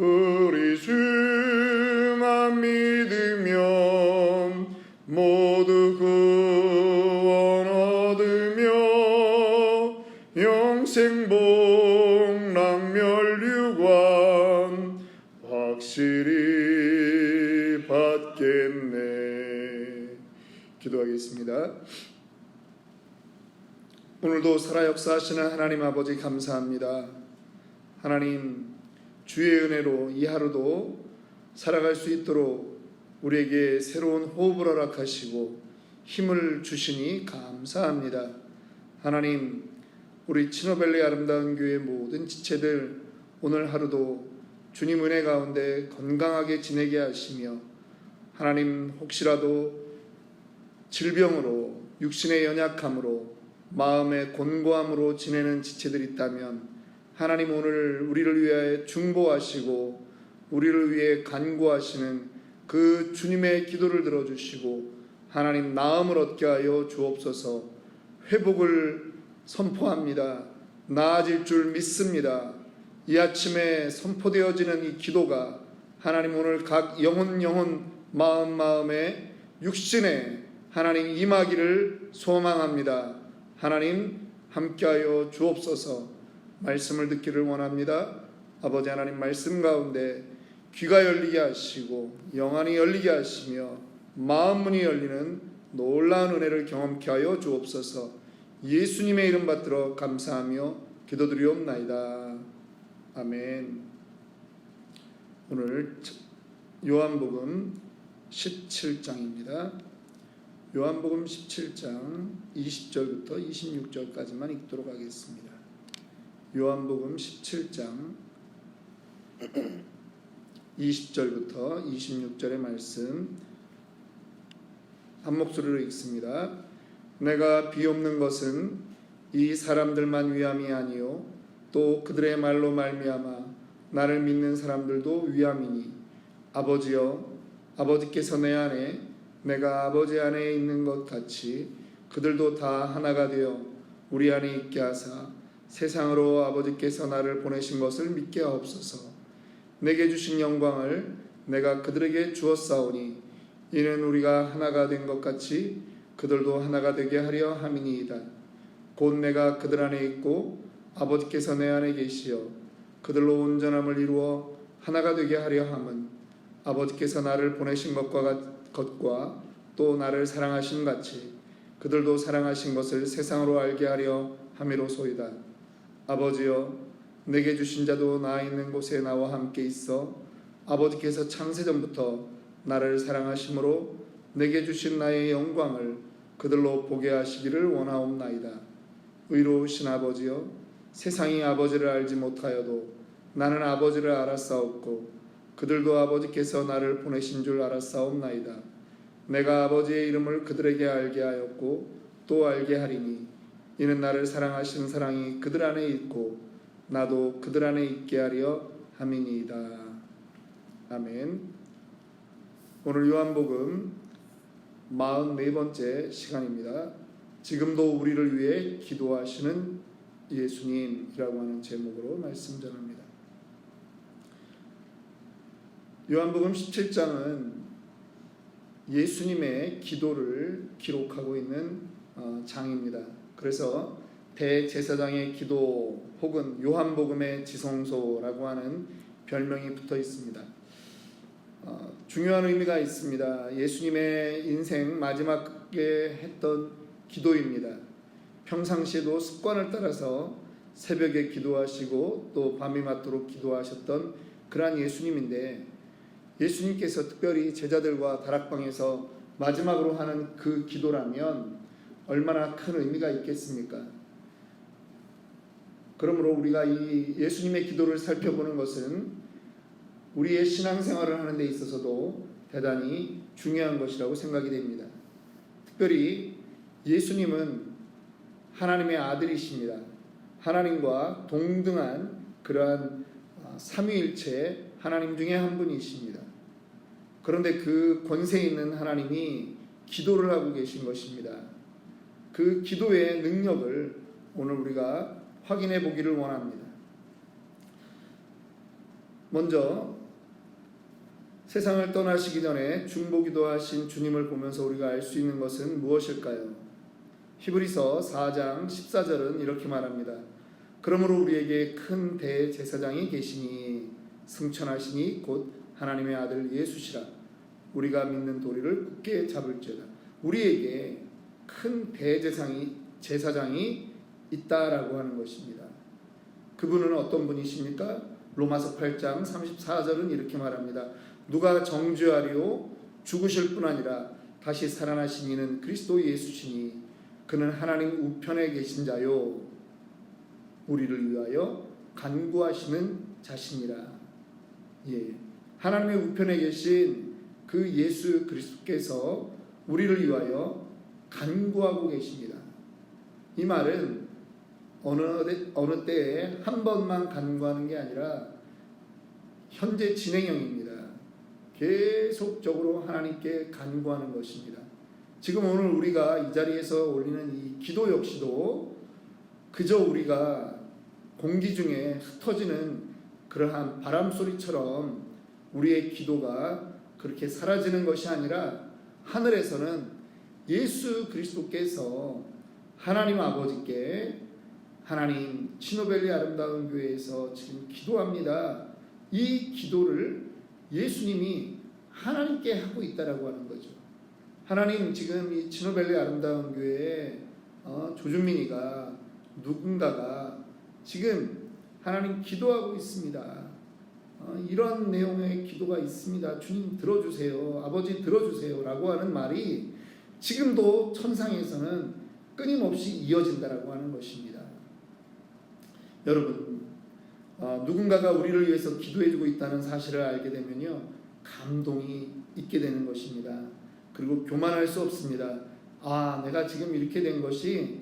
우리 주만 믿으면 모두 구원 얻으며 영생 복락 멸류관 확실히 받겠네. 기도하겠습니다. 오늘도 살아 역사하시는 하나님 아버지 감사합니다. 하나님, 주의 은혜로 이 하루도 살아갈 수 있도록 우리에게 새로운 호흡을 허락하시고 힘을 주시니 감사합니다. 하나님, 우리 치노벨리 아름다운 교회 모든 지체들 오늘 하루도 주님 은혜 가운데 건강하게 지내게 하시며, 하나님, 혹시라도 질병으로, 육신의 연약함으로, 마음의 곤고함으로 지내는 지체들이 있다면 하나님, 오늘 우리를 위하여 중보하시고 우리를 위해 간구하시는 그 주님의 기도를 들어주시고 하나님, 나음을 얻게 하여 주옵소서. 회복을 선포합니다. 나아질 줄 믿습니다. 이 아침에 선포되어지는 이 기도가 하나님, 오늘 각 영혼 마음에 육신에 하나님 임하기를 소망합니다. 하나님, 함께하여 주옵소서. 말씀을 듣기를 원합니다. 아버지 하나님, 말씀 가운데 귀가 열리게 하시고 영안이 열리게 하시며 마음문이 열리는 놀라운 은혜를 경험케 하여 주옵소서. 예수님의 이름 받들어 감사하며 기도드리옵나이다. 아멘. 오늘 요한복음 17장입니다. 요한복음 17장 20절부터 26절까지만 읽도록 하겠습니다. 요한복음 17장 20절부터 26절의 말씀 한 목소리로 읽습니다. 내가 비옵는 것은 이 사람들만 위함이 아니요 또 그들의 말로 말미암아 나를 믿는 사람들도 위함이니, 아버지여, 아버지께서 내 안에 내가 아버지 안에 있는 것 같이 그들도 다 하나가 되어 우리 안에 있게 하사 세상으로 아버지께서 나를 보내신 것을 믿게 하옵소서. 내게 주신 영광을 내가 그들에게 주었사오니 이는 우리가 하나가 된 것 같이 그들도 하나가 되게 하려 함이니이다. 곧 내가 그들 안에 있고 아버지께서 내 안에 계시어 그들로 온전함을 이루어 하나가 되게 하려 함은 아버지께서 나를 보내신 것과 또 나를 사랑하신 같이 그들도 사랑하신 것을 세상으로 알게 하려 함이로소이다. 아버지여, 내게 주신 자도 나 있는 곳에 나와 함께 있어 아버지께서 창세전부터 나를 사랑하심으로 내게 주신 나의 영광을 그들로 보게 하시기를 원하옵나이다. 의로우신 아버지여, 세상이 아버지를 알지 못하여도 나는 아버지를 알았사옵고 그들도 아버지께서 나를 보내신 줄 알았사옵나이다. 내가 아버지의 이름을 그들에게 알게 하였고 또 알게 하리니 이는 나를 사랑하신 사랑이 그들 안에 있고 나도 그들 안에 있게 하려 함이니이다. 아멘. 오늘 요한복음 44번째 시간입니다. 지금도 우리를 위해 기도하시는 예수님이라고 하는 제목으로 말씀 전합니다. 요한복음 17장은 예수님의 기도를 기록하고 있는 장입니다. 그래서 대제사장의 기도 혹은 요한복음의 지성소라고 하는 별명이 붙어 있습니다. 중요한 의미가 있습니다. 예수님의 인생 마지막에 했던 기도입니다. 평상시에도 습관을 따라서 새벽에 기도하시고 또 밤이 맞도록 기도하셨던 그러한 예수님인데, 예수님께서 특별히 제자들과 다락방에서 마지막으로 하는 그 기도라면 얼마나 큰 의미가 있겠습니까? 그러므로 우리가 이 예수님의 기도를 살펴보는 것은 우리의 신앙생활을 하는 데 있어서도 대단히 중요한 것이라고 생각이 됩니다. 특별히 예수님은 하나님의 아들이십니다. 하나님과 동등한 그러한 삼위일체 하나님 중에 한 분이십니다. 그런데 그 권세 있는 하나님이 기도를 하고 계신 것입니다. 그 기도의 능력을 오늘 우리가 확인해 보기를 원합니다. 먼저 세상을 떠나시기 전에 중보기도하신 주님을 보면서 우리가 알 수 있는 것은 무엇일까요? 히브리서 4장 14절은 이렇게 말합니다. 그러므로 우리에게 큰 대제사장이 계시니 승천하시니 곧 하나님의 아들 예수시라. 우리가 믿는 도리를 굳게 잡을지어다. 우리에게 큰 제사장이 있다라고 하는 것입니다. 그분은 어떤 분이십니까? 로마서 8장 34절은 이렇게 말합니다. 누가 정죄하리요? 죽으실 뿐 아니라 다시 살아나신 이는 그리스도 예수시니 그는 하나님 우편에 계신 자요 우리를 위하여 간구하시는 자시니라. 예, 하나님의 우편에 계신 그 예수 그리스도께서 우리를 위하여 간구하고 계십니다. 이 말은 어느 때에 한 번만 간구하는 게 아니라 현재 진행형입니다. 계속적으로 하나님께 간구하는 것입니다. 지금 오늘 우리가 이 자리에서 올리는 이 기도 역시도 그저 우리가 공기 중에 흩어지는 그러한 바람소리처럼 우리의 기도가 그렇게 사라지는 것이 아니라 하늘에서는 예수 그리스도께서 하나님 아버지께 하나님 치노벨리 아름다운 교회에서 지금 기도합니다. 이 기도를 예수님이 하나님께 하고 있다라고 하는 거죠. 하나님 지금 이 치노벨리 아름다운 교회에 조준민이가 누군가가 지금 하나님 기도하고 있습니다. 이런 내용의 기도가 있습니다. 주님 들어주세요. 아버지 들어주세요. 라고 하는 말이 지금도 천상에서는 끊임없이 이어진다라고 하는 것입니다. 여러분, 누군가가 우리를 위해서 기도해주고 있다는 사실을 알게 되면요, 감동이 있게 되는 것입니다. 그리고 교만할 수 없습니다. 아, 내가 지금 이렇게 된 것이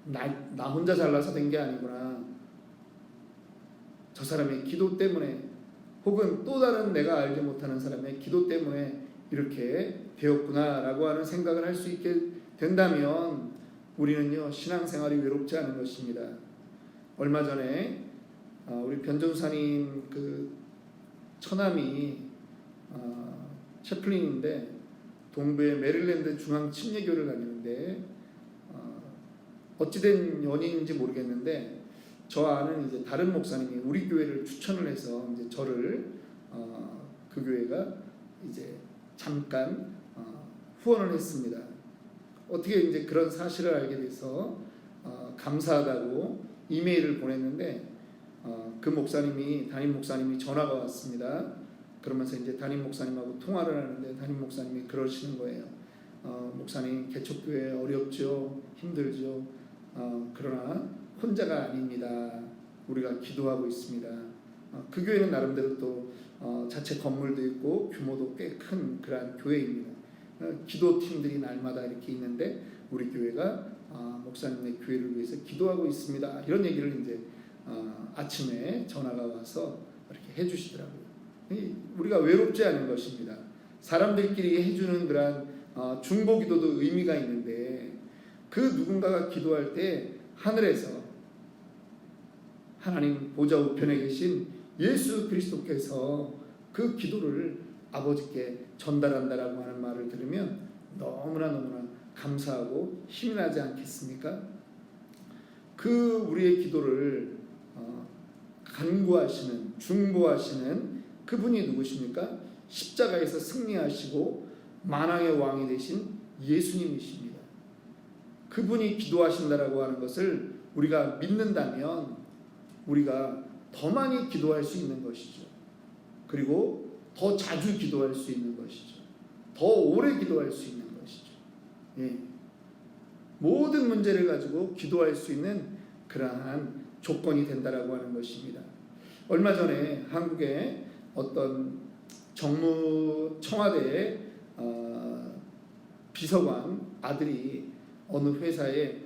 나 혼자 잘나서 된 게 아니구나. 저 사람의 기도 때문에 혹은 또 다른 내가 알지 못하는 사람의 기도 때문에 이렇게 되었구나라고 하는 생각을 할 수 있게 된다면 우리는요, 신앙생활이 외롭지 않은 것입니다. 얼마 전에 우리 변전사님 그 처남이 채플린인데 동부의 메릴랜드 중앙 침례교를 다니는데 어찌된 연인인지 모르겠는데 저 아는 이제 다른 목사님이 우리 교회를 추천을 해서 이제 저를 그 교회가 이제 잠깐 후원을 했습니다. 어떻게 이제 그런 사실을 알게 돼서 감사하다고 이메일을 보냈는데 그 목사님이 담임 목사님이 전화가 왔습니다. 그러면서 이제 담임 목사님하고 통화를 하는데 담임 목사님이 그러시는 거예요. 목사님 개척교회 어렵죠, 힘들죠. 그러나 혼자가 아닙니다. 우리가 기도하고 있습니다. 그 교회는 나름대로 또 자체 건물도 있고 규모도 꽤 큰 그러한 교회입니다. 기도팀들이 날마다 이렇게 있는데 우리 교회가 목사님의 교회를 위해서 기도하고 있습니다. 이런 얘기를 이제 아침에 전화가 와서 이렇게 해주시더라고요. 우리가 외롭지 않은 것입니다. 사람들끼리 해주는 그런 중보기도도 의미가 있는데 그 누군가가 기도할 때 하늘에서 하나님 보좌 우편에 계신 예수 그리스도께서 그 기도를 아버지께 전달한다라고 하는 말을 들으면 너무나 감사하고 힘이 나지 않겠습니까? 그 우리의 기도를 간구하시는, 중보하시는 그분이 누구십니까? 십자가에서 승리하시고 만왕의 왕이 되신 예수님이십니다. 그분이 기도하신다라고 하는 것을 우리가 믿는다면 우리가 더 많이 기도할 수 있는 것이죠. 그리고 더 자주 기도할 수 있는 것이죠. 더 오래 기도할 수 있는 것이죠. 예. 모든 문제를 가지고 기도할 수 있는 그러한 조건이 된다라고 하는 것입니다. 얼마 전에 한국의 어떤 청와대의 비서관 아들이 어느 회사에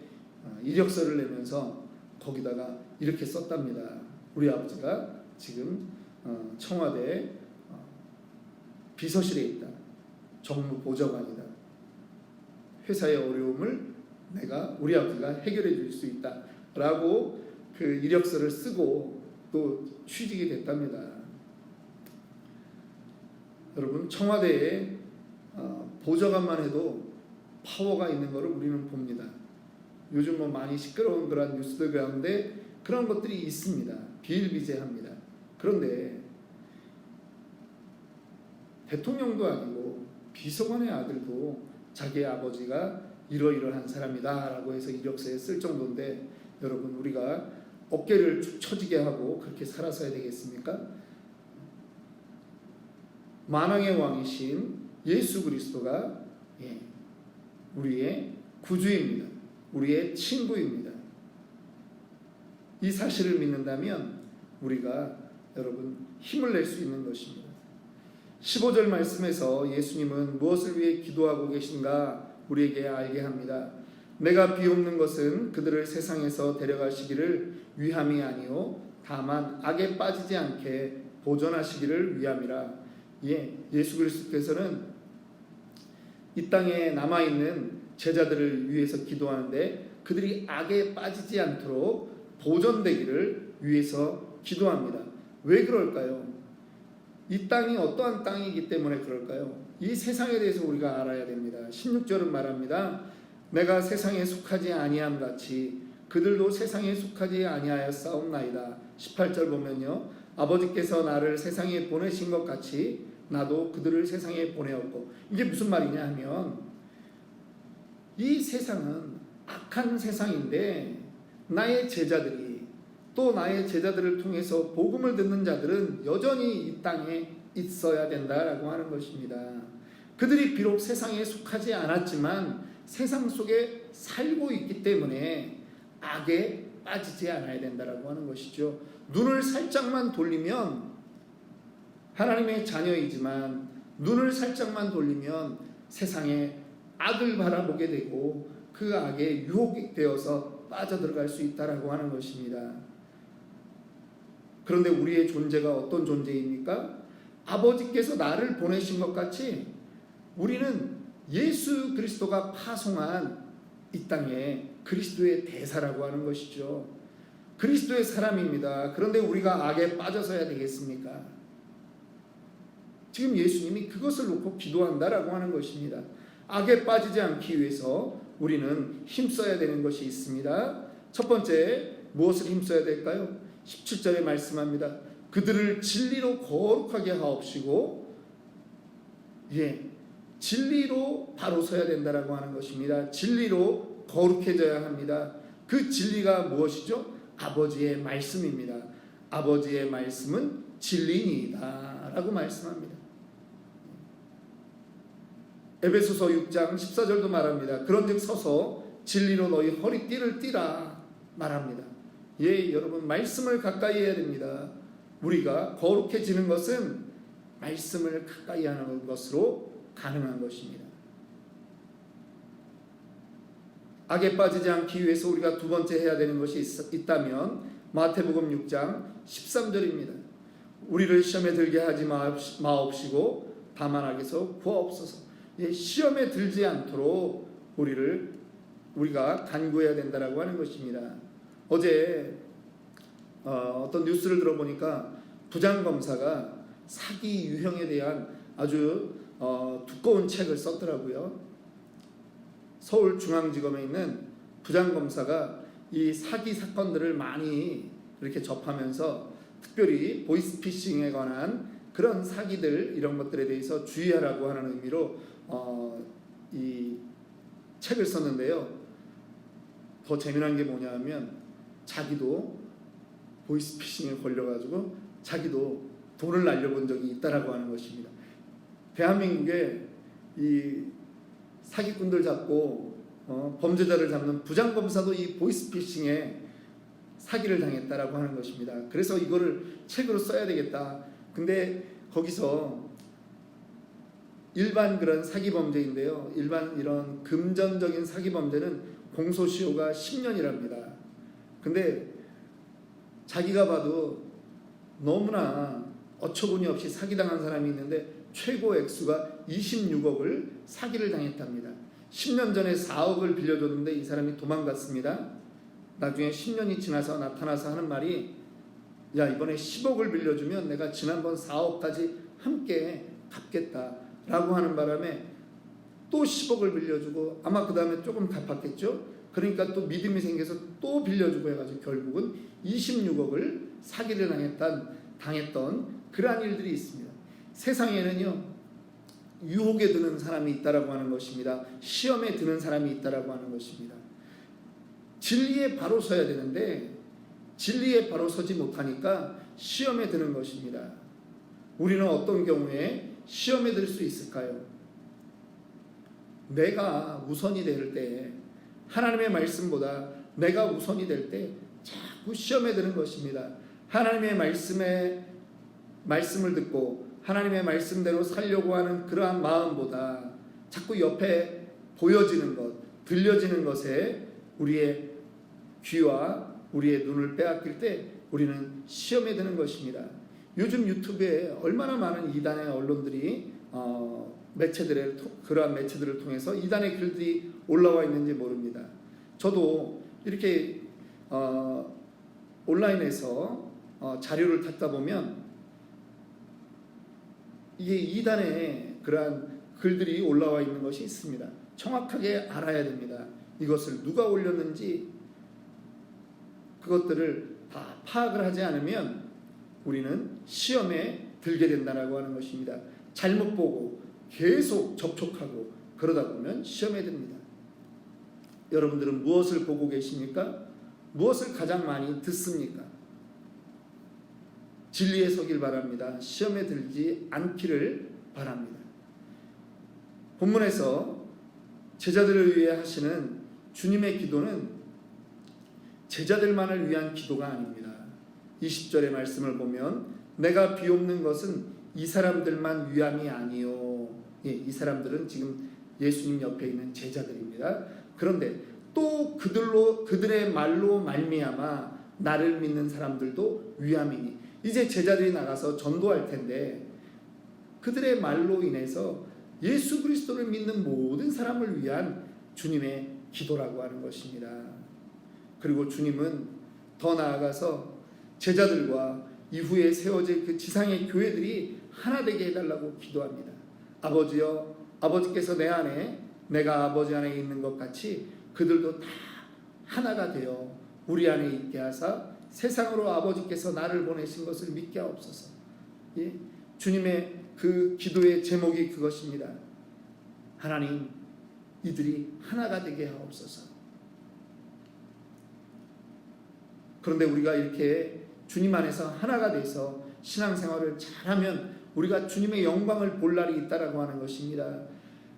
이력서를 내면서 거기다가 이렇게 썼답니다. 우리 아버지가 지금 청와대 비서실에 있다. 정무보좌관이다. 회사의 어려움을 우리 아버지가 해결해 줄 수 있다. 라고 그 이력서를 쓰고 또 취직이 됐답니다. 여러분 청와대에 보좌관만 해도 파워가 있는 것을 우리는 봅니다. 요즘 뭐 많이 시끄러운 그런 뉴스들 가운데 그런 것들이 있습니다. 비일비재합니다. 그런데 대통령도 아니고 비서관의 아들도 자기 아버지가 이러이러한 사람이다 라고 해서 이력서에 쓸 정도인데, 여러분 우리가 어깨를 축 처지게 하고 그렇게 살아서야 되겠습니까? 만왕의 왕이신 예수 그리스도가 우리의 구주입니다. 우리의 친구입니다. 이 사실을 믿는다면 우리가 여러분 힘을 낼 수 있는 것입니다. 15절 말씀에서 예수님은 무엇을 위해 기도하고 계신가 우리에게 알게 합니다. 내가 비옵는 것은 그들을 세상에서 데려가시기를 위함이 아니요 다만 악에 빠지지 않게 보존하시기를 위함이라. 예수 그리스도께서는 이 땅에 남아있는 제자들을 위해서 기도하는데 그들이 악에 빠지지 않도록 보존되기를 위해서 기도합니다. 왜 그럴까요? 이 땅이 어떠한 땅이기 때문에 그럴까요? 이 세상에 대해서 우리가 알아야 됩니다. 16절은 말합니다. 내가 세상에 속하지 아니함 같이 그들도 세상에 속하지 아니하였사옵나이다. 18절 보면요, 아버지께서 나를 세상에 보내신 것 같이 나도 그들을 세상에 보내었고. 이게 무슨 말이냐 하면, 이 세상은 악한 세상인데 나의 제자들이, 또 나의 제자들을 통해서 복음을 듣는 자들은 여전히 이 땅에 있어야 된다라고 하는 것입니다. 그들이 비록 세상에 속하지 않았지만 세상 속에 살고 있기 때문에 악에 빠지지 않아야 된다라고 하는 것이죠. 눈을 살짝만 돌리면, 하나님의 자녀이지만 눈을 살짝만 돌리면 세상에 악을 바라보게 되고 그 악에 유혹되어서 빠져들어갈 수 있다라고 하는 것입니다. 그런데 우리의 존재가 어떤 존재입니까? 아버지께서 나를 보내신 것 같이 우리는 예수 그리스도가 파송한 이 땅에 그리스도의 대사라고 하는 것이죠. 그리스도의 사람입니다. 그런데 우리가 악에 빠져서야 되겠습니까? 지금 예수님이 그것을 놓고 기도한다라고 하는 것입니다. 악에 빠지지 않기 위해서 우리는 힘써야 되는 것이 있습니다. 첫 번째, 무엇을 힘써야 될까요? 17절에 말씀합니다. 그들을 진리로 거룩하게 하옵시고, 진리로 바로 서야 된다라고 하는 것입니다. 진리로 거룩해져야 합니다. 그 진리가 무엇이죠? 아버지의 말씀입니다. 아버지의 말씀은 진리니이다 라고 말씀합니다. 에베소서 6장 14절도 말합니다. 그런즉 서서 진리로 너희 허리띠를 띠라 말합니다. 여러분 말씀을 가까이 해야 됩니다. 우리가 거룩해지는 것은 말씀을 가까이 하는 것으로 가능한 것입니다. 악에 빠지지 않기 위해서 우리가 두 번째 해야 되는 것이 있다면 마태복음 6장 13절입니다. 우리를 시험에 들게 하지 마옵시고 다만 악에서 구하옵소서. 시험에 들지 않도록 우리가 간구해야 된다라고 하는 것입니다. 어제 어떤 뉴스를 들어보니까 부장검사가 사기 유형에 대한 아주 두꺼운 책을 썼더라고요. 서울중앙지검에 있는 부장검사가 이 사기 사건들을 많이 이렇게 접하면서 특별히 보이스피싱에 관한 그런 사기들, 이런 것들에 대해서 주의하라고 하는 의미로 이 책을 썼는데요. 더 재미난 게 뭐냐 하면 자기도 보이스피싱에 걸려가지고 자기도 돈을 날려본 적이 있다라고 하는 것입니다. 대한민국에 이 사기꾼들 잡고 범죄자를 잡는 부장검사도 이 보이스피싱에 사기를 당했다라고 하는 것입니다. 그래서 이거를 책으로 써야 되겠다. 근데 거기서 일반 그런 사기 범죄인데요. 일반 이런 금전적인 사기 범죄는 공소시효가 10년이랍니다. 근데 자기가 봐도 너무나 어처구니 없이 사기당한 사람이 있는데 최고 액수가 26억을 사기를 당했답니다. 10년 전에 4억을 빌려줬는데 이 사람이 도망갔습니다. 나중에 10년이 지나서 나타나서 하는 말이, 야, 이번에 10억을 빌려주면 내가 지난번 4억까지 함께 갚겠다라고 하는 바람에 또 10억을 빌려주고 아마 그 다음에 조금 갚았겠죠. 그러니까 또 믿음이 생겨서 또 빌려주고 해가지고 결국은 26억을 사기를 당했던 그러한 일들이 있습니다. 세상에는요, 유혹에 드는 사람이 있다라고 하는 것입니다. 시험에 드는 사람이 있다라고 하는 것입니다. 진리에 바로 서야 되는데 진리에 바로 서지 못하니까 시험에 드는 것입니다. 우리는 어떤 경우에 시험에 들 수 있을까요? 내가 우선이 될 때, 하나님의 말씀보다 내가 우선이 될 때 자꾸 시험에 드는 것입니다. 하나님의 말씀을 듣고 하나님의 말씀대로 살려고 하는 그러한 마음보다 자꾸 옆에 보여지는 것, 들려지는 것에 우리의 귀와 우리의 눈을 빼앗길 때 우리는 시험에 드는 것입니다. 요즘 유튜브에 얼마나 많은 이단의 언론들이 그러한 매체들을 통해서 이단의 글들이 올라와 있는지 모릅니다. 저도 이렇게 온라인에서 자료를 찾다 보면 이게 이단의 그러한 글들이 올라와 있는 것이 있습니다. 정확하게 알아야 됩니다. 이것을 누가 올렸는지 그것들을 다 파악을 하지 않으면 우리는 시험에 들게 된다고 하는 것입니다. 잘못 보고 계속 접촉하고 그러다 보면 시험에 듭니다. 여러분들은 무엇을 보고 계십니까? 무엇을 가장 많이 듣습니까? 진리에 서길 바랍니다. 시험에 들지 않기를 바랍니다. 본문에서 제자들을 위해 하시는 주님의 기도는 제자들만을 위한 기도가 아닙니다. 20절의 말씀을 보면 내가 비옵는 것은 이 사람들만 위함이 아니요. 이 사람들은 지금 예수님 옆에 있는 제자들입니다. 그런데 또 그들의 말로 말미암아 나를 믿는 사람들도 위함이니, 이제 제자들이 나가서 전도할 텐데 그들의 말로 인해서 예수 그리스도를 믿는 모든 사람을 위한 주님의 기도라고 하는 것입니다. 그리고 주님은 더 나아가서 제자들과 이후에 세워질 그 지상의 교회들이 하나 되게 해달라고 기도합니다. 아버지여, 아버지께서 내 안에 내가 아버지 안에 있는 것 같이 그들도 다 하나가 되어 우리 안에 있게 하사 세상으로 아버지께서 나를 보내신 것을 믿게 하옵소서. 예? 주님의 그 기도의 제목이 그것입니다. 하나님, 이들이 하나가 되게 하옵소서. 그런데 우리가 이렇게 주님 안에서 하나가 돼서 신앙생활을 잘하면 우리가 주님의 영광을 볼 날이 있다라고 하는 것입니다.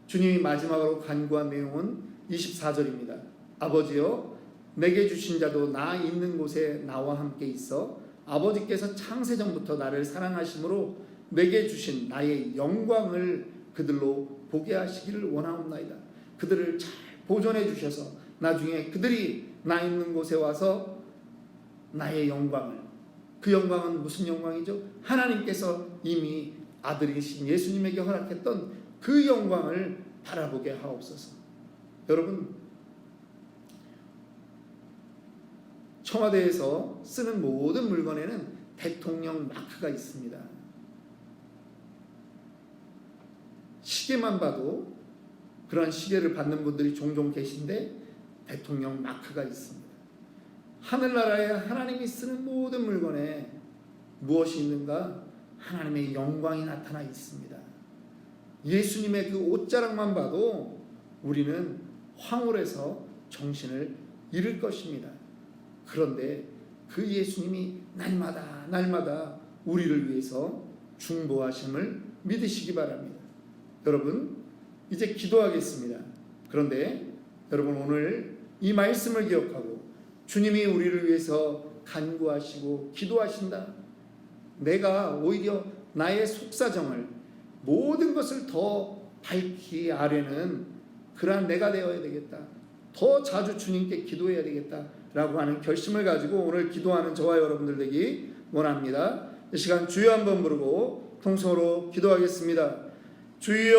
주님이 마지막으로 간구한 내용은 24절입니다. 아버지여, 내게 주신 자도 나 있는 곳에 나와 함께 있어 아버지께서 창세전부터 나를 사랑하심으로 내게 주신 나의 영광을 그들로 보게 하시기를 원하옵나이다. 그들을 잘 보존해 주셔서 나중에 그들이 나 있는 곳에 와서 나의 영광을, 그 영광은 무슨 영광이죠? 하나님께서 이미 아들이신 예수님에게 허락했던 그 영광을 바라보게 하옵소서. 여러분, 청와대에서 쓰는 모든 물건에는 대통령 마크가 있습니다. 시계만 봐도 그런 시계를 받는 분들이 종종 계신데 대통령 마크가 있습니다. 하늘나라에 하나님이 쓰는 모든 물건에 무엇이 있는가? 하나님의 영광이 나타나 있습니다. 예수님의 그 옷자락만 봐도 우리는 황홀해서 정신을 잃을 것입니다. 그런데 그 예수님이 날마다 우리를 위해서 중보하심을 믿으시기 바랍니다. 여러분, 이제 기도하겠습니다. 그런데 여러분, 오늘 이 말씀을 기억하고 주님이 우리를 위해서 간구하시고 기도하신다. 내가 오히려 나의 속사정을, 모든 것을 더 밝히 아뢰는 그러한 내가 되어야 되겠다. 더 자주 주님께 기도해야 되겠다라고 하는 결심을 가지고 오늘 기도하는 저와 여러분들 되기 원합니다. 이 시간 주여 한번 부르고 통성으로 기도하겠습니다. 주여